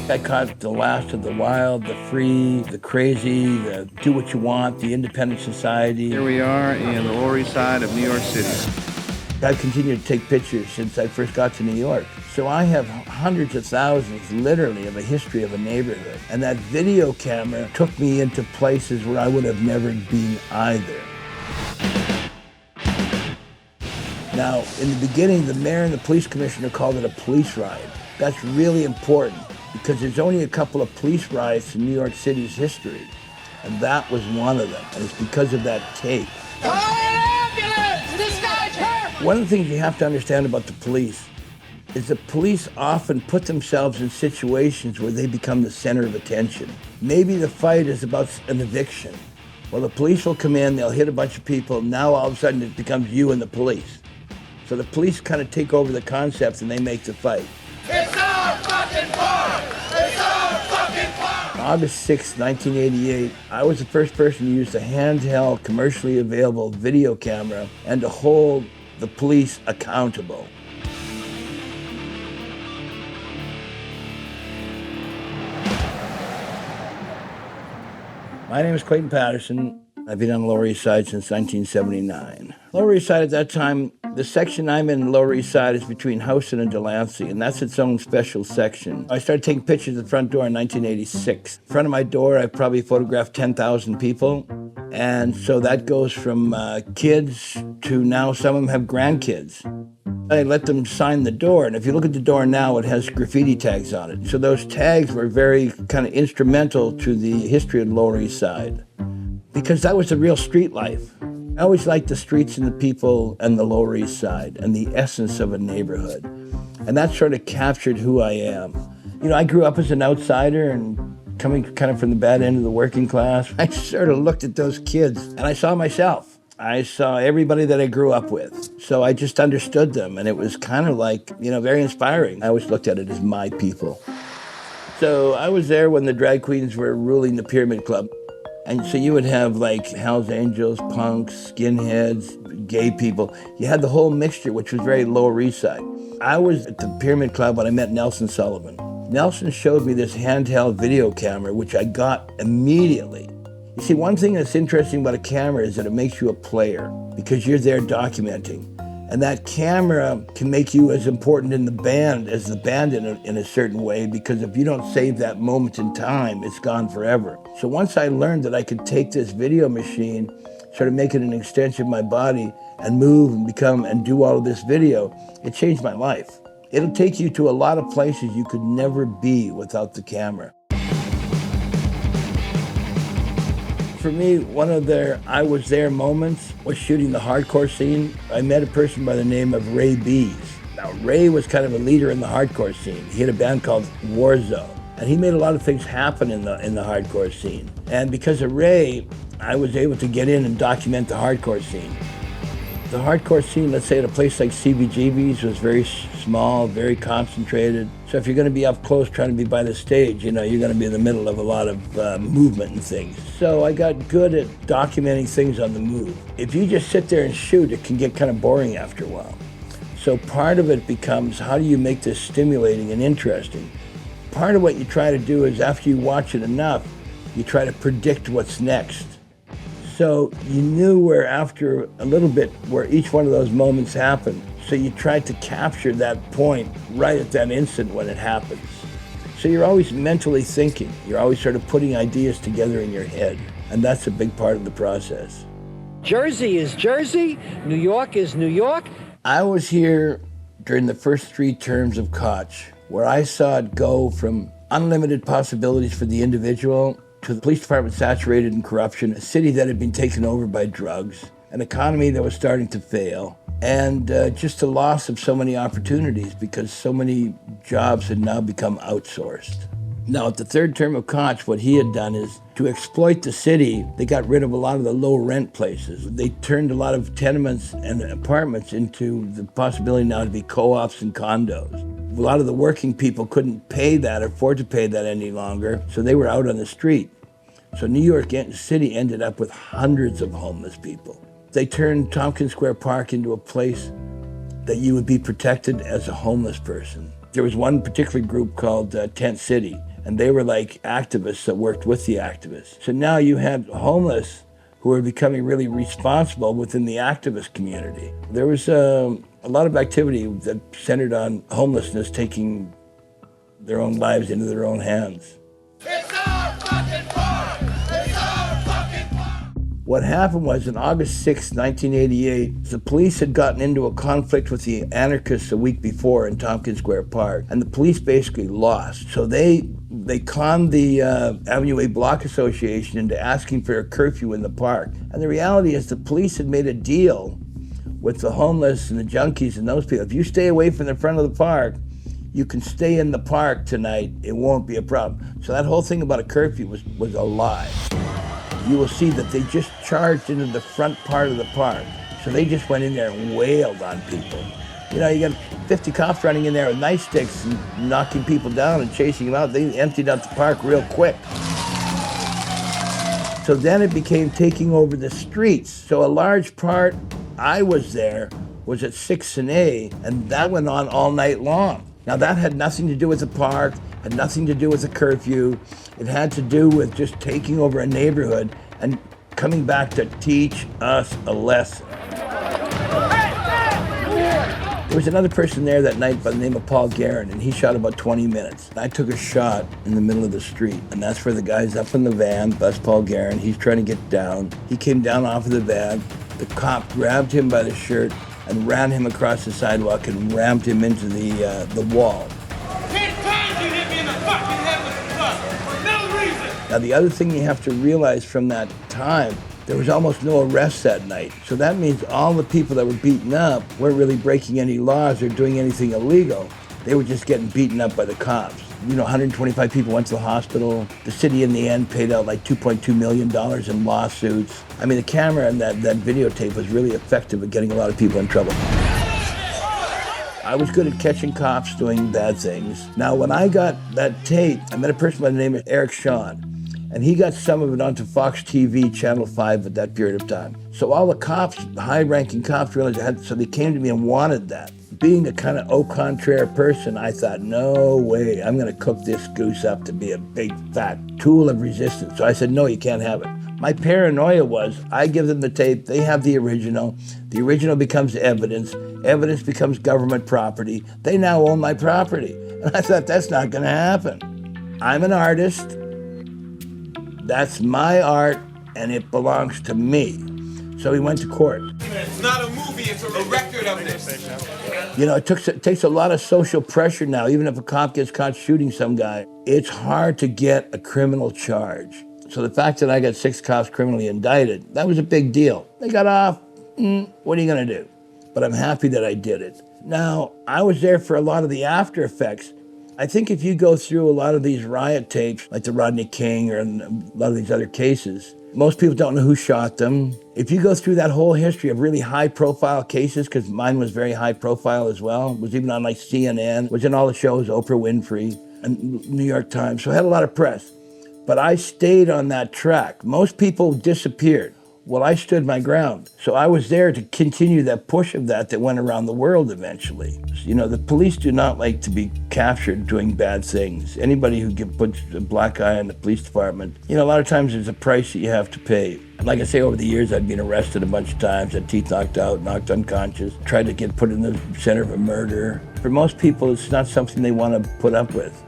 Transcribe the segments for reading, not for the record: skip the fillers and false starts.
I caught the last of the wild, the free, the crazy, the do what you want, the independent society. Here we are in the Lower East Side of New York City. I've continued to take pictures since I first got to New York. So I have hundreds of thousands, literally, of a history of a neighborhood. And that video camera took me into places where I would have never been either. Now, in the beginning, the mayor and the police commissioner called it a police riot. That's really important because there's only a couple of police riots in New York City's history. And that was one of them. And it's because of that tape. One of the things you have to understand about the police is the police often put themselves in situations where they become the center of attention. Maybe the fight is about an eviction. Well, the police will come in, they'll hit a bunch of people, now all of a sudden it becomes you and the police. So the police kind of take over the concept and they make the fight. It's our fucking park! It's our fucking park! August 6, 1988, I was the first person to use the handheld, commercially available video camera and to hold the police accountable. My name is Clayton Patterson. I've been on the Lower East Side since 1979. Lower East Side at that time, the section I'm in Lower East Side is between Houston and Delancey, and that's its own special section. I started taking pictures at the front door in 1986. In front of my door, I probably photographed 10,000 people. And so that goes from kids to now some of them have grandkids. I let them sign the door, and if you look at the door now, it has graffiti tags on it. So those tags were very kind of instrumental to the history of the Lower East Side, because that was the real street life. I always liked the streets and the people and the Lower East Side and the essence of a neighborhood. And that sort of captured who I am. You know, I grew up as an outsider and coming kind of from the bad end of the working class. I sort of looked at those kids and I saw myself. I saw everybody that I grew up with. So I just understood them, and it was kind of like, you know, very inspiring. I always looked at it as my people. So I was there when the drag queens were ruling the Pyramid Club. And so you would have like Hell's Angels, punks, skinheads, gay people. You had the whole mixture, which was very Lower East Side. I was at the Pyramid Club when I met Nelson Sullivan. Nelson showed me this handheld video camera, which I got immediately. You see, one thing that's interesting about a camera is that it makes you a player because you're there documenting. And that camera can make you as important in the band as the band in a certain way, because if you don't save that moment in time, it's gone forever. So once I learned that I could take this video machine, sort of make it an extension of my body and move and become and do all of this video, it changed my life. It'll take you to a lot of places you could never be without the camera. For me, one of their I was there moments was shooting the hardcore scene. I met a person by the name of Ray Bees. Now, Ray was kind of a leader in the hardcore scene. He had a band called Warzone, and he made a lot of things happen in the hardcore scene. And because of Ray, I was able to get in and document the hardcore scene. The hardcore scene, let's say at a place like CBGB's, was very small, very concentrated. So if you're going to be up close trying to be by the stage, you know, you're going to be in the middle of a lot of movement and things. So I got good at documenting things on the move. If you just sit there and shoot, it can get kind of boring after a while. So part of it becomes, how do you make this stimulating and interesting? Part of what you try to do is, after you watch it enough, you try to predict what's next. So you knew where, after a little bit, where each one of those moments happened. So you tried to capture that point right at that instant when it happens. So you're always mentally thinking. You're always sort of putting ideas together in your head. And that's a big part of the process. Jersey is Jersey. New York is New York. I was here during the first 3 terms of Koch, where I saw it go from unlimited possibilities for the individual to the police department saturated in corruption, a city that had been taken over by drugs, an economy that was starting to fail, and just the loss of so many opportunities because so many jobs had now become outsourced. Now, at the 3rd term of Koch, what he had done is to exploit the city. They got rid of a lot of the low-rent places. They turned a lot of tenements and apartments into the possibility now to be co-ops and condos. A lot of the working people couldn't pay that or afford to pay that any longer, so they were out on the street. So New York City ended up with hundreds of homeless people. They turned Tompkins Square Park into a place that you would be protected as a homeless person. There was one particular group called Tent City, and they were like activists that worked with the activists. So now you had homeless who are becoming really responsible within the activist community. There was a lot of activity that centered on homelessness taking their own lives into their own hands. It's our fucking park! It's our fucking park! What happened was on August 6, 1988, the police had gotten into a conflict with the anarchists a week before in Tompkins Square Park, and the police basically lost. So they conned the Avenue A Block Association into asking for a curfew in the park. And the reality is the police had made a deal with the homeless and the junkies and those people. If you stay away from the front of the park, you can stay in the park tonight, it won't be a problem. So that whole thing about a curfew was a lie. You will see that they just charged into the front part of the park. So they just went in there and wailed on people. You know, you got 50 cops running in there with nightsticks and knocking people down and chasing them out. They emptied out the park real quick. So then it became taking over the streets. So a large part, I was there, was at 6th and A, and that went on all night long. Now that had nothing to do with the park, had nothing to do with the curfew. It had to do with just taking over a neighborhood and coming back to teach us a lesson. There was another person there that night by the name of Paul Guerin, and he shot about 20 minutes. I took a shot in the middle of the street, and that's where the guy's up in the van, that's Paul Guerin. He's trying to get down. He came down off of the van. The cop grabbed him by the shirt and ran him across the sidewalk and rammed him into the wall. 10 times you hit me in the fucking head with the club for no reason! Now the other thing you have to realize from that time, there was almost no arrests that night. So that means all the people that were beaten up weren't really breaking any laws or doing anything illegal. They were just getting beaten up by the cops. You know, 125 people went to the hospital. The city in the end paid out like $2.2 million in lawsuits. I mean, the camera and that videotape was really effective at getting a lot of people in trouble. I was good at catching cops doing bad things. Now, when I got that tape, I met a person by the name of Eric Shawn, and he got some of it onto Fox TV, Channel 5 at that period of time. So all the cops, the high-ranking cops realized so they came to me and wanted that. Being a kind of au contraire person, I thought, no way, I'm gonna cook this goose up to be a big, fat tool of resistance. So I said, no, you can't have it. My paranoia was, I give them the tape, they have the original becomes evidence becomes government property, they now own my property. And I thought, that's not gonna happen. I'm an artist, that's my art, and it belongs to me. So he went to court. It's not a movie, it's a record of this. You know, it takes a lot of social pressure now, even if a cop gets caught shooting some guy. It's hard to get a criminal charge. So the fact that I got 6 cops criminally indicted, that was a big deal. They got off, what are you gonna do? But I'm happy that I did it. Now, I was there for a lot of the after effects. I think if you go through a lot of these riot tapes, like the Rodney King or a lot of these other cases, most people don't know who shot them. If you go through that whole history of really high-profile cases, because mine was very high-profile as well, was even on like CNN, was in all the shows, Oprah Winfrey, and New York Times, so I had a lot of press. But I stayed on that track. Most people disappeared. Well, I stood my ground. So I was there to continue that push of that went around the world eventually. You know, the police do not like to be captured doing bad things. Anybody who puts a black eye on the police department, you know, a lot of times there's a price that you have to pay. And like I say, over the years, I've been arrested a bunch of times, had teeth knocked out, knocked unconscious, tried to get put in the center of a murder. For most people, it's not something they want to put up with.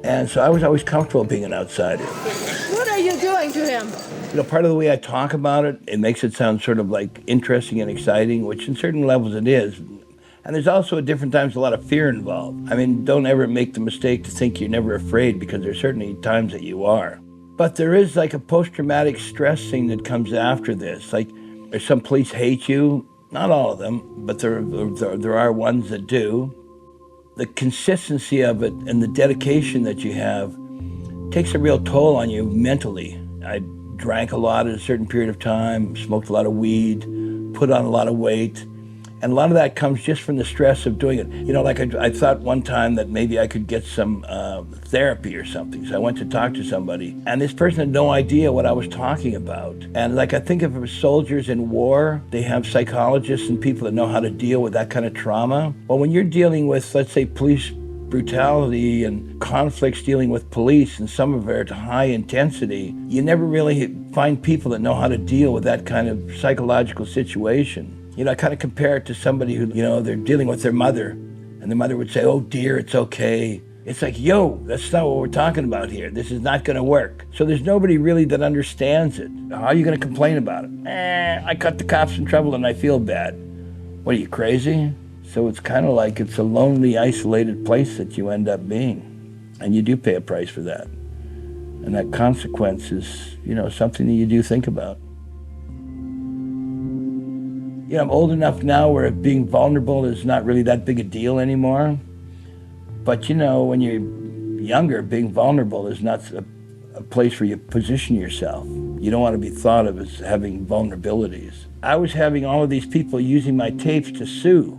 And so I was always comfortable being an outsider. What are you doing to him? You know, part of the way I talk about it, it makes it sound sort of like interesting and exciting, which in certain levels it is. And there's also at different times a lot of fear involved. I mean, don't ever make the mistake to think you're never afraid, because there's certainly times that you are. But there is like a post-traumatic stress thing that comes after this. Like, if some police hate you, not all of them, but there are ones that do. The consistency of it and the dedication that you have takes a real toll on you mentally. I drank a lot at a certain period of time, smoked a lot of weed, put on a lot of weight. And a lot of that comes just from the stress of doing it. You know, like I thought one time that maybe I could get some therapy or something. So I went to talk to somebody, and this person had no idea what I was talking about. And like, I think if it was soldiers in war, they have psychologists and people that know how to deal with that kind of trauma. Well, when you're dealing with, let's say, police brutality and conflicts dealing with police, and some of it at high intensity, you never really find people that know how to deal with that kind of psychological situation. You know, I kind of compare it to somebody who, you know, they're dealing with their mother, and the mother would say, "Oh dear, it's okay." It's like, yo, that's not what we're talking about here. This is not going to work. So there's nobody really that understands it. How are you going to complain about it? I cut the cops in trouble and I feel bad. What, are you crazy? So it's kind of like it's a lonely, isolated place that you end up being. And you do pay a price for that. And that consequence is, you know, something that you do think about. You know, I'm old enough now where being vulnerable is not really that big a deal anymore. But, you know, when you're younger, being vulnerable is not a place where you position yourself. You don't want to be thought of as having vulnerabilities. I was having all of these people using my tapes to sue.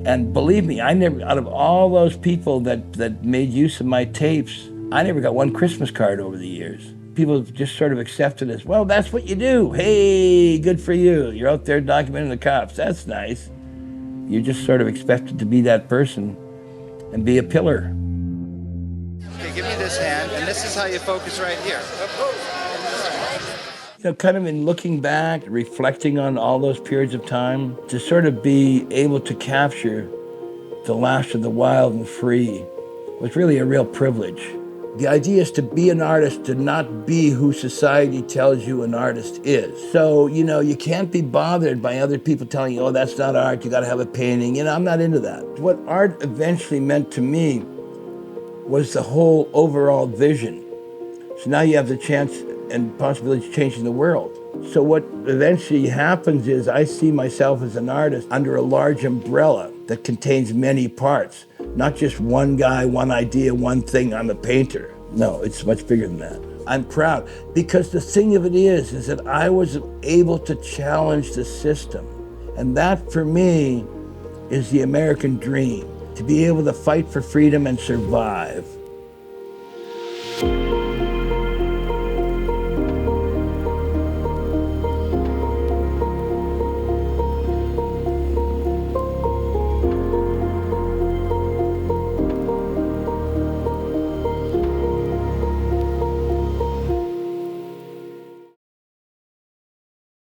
And believe me, I never, out of all those people that made use of my tapes, I never got one Christmas card over the years. People just sort of accepted as, well, that's what you do. Hey, good for you. You're out there documenting the cops. That's nice. You're just sort of expected to be that person and be a pillar. Okay, give me this hand, and this is how you focus right here. You know, kind of in looking back, reflecting on all those periods of time, to sort of be able to capture the last of the wild and free was really a real privilege. The idea is to be an artist, to not be who society tells you an artist is. So, you know, you can't be bothered by other people telling you, oh, that's not art, you gotta have a painting. You know, I'm not into that. What art eventually meant to me was the whole overall vision. So now you have the chance and possibility of changing the world. So what eventually happens is I see myself as an artist under a large umbrella that contains many parts. Not just one guy, one idea, one thing, I'm a painter. No, it's much bigger than that. I'm proud because the thing of it is that I was able to challenge the system. And that for me is the American dream, to be able to fight for freedom and survive.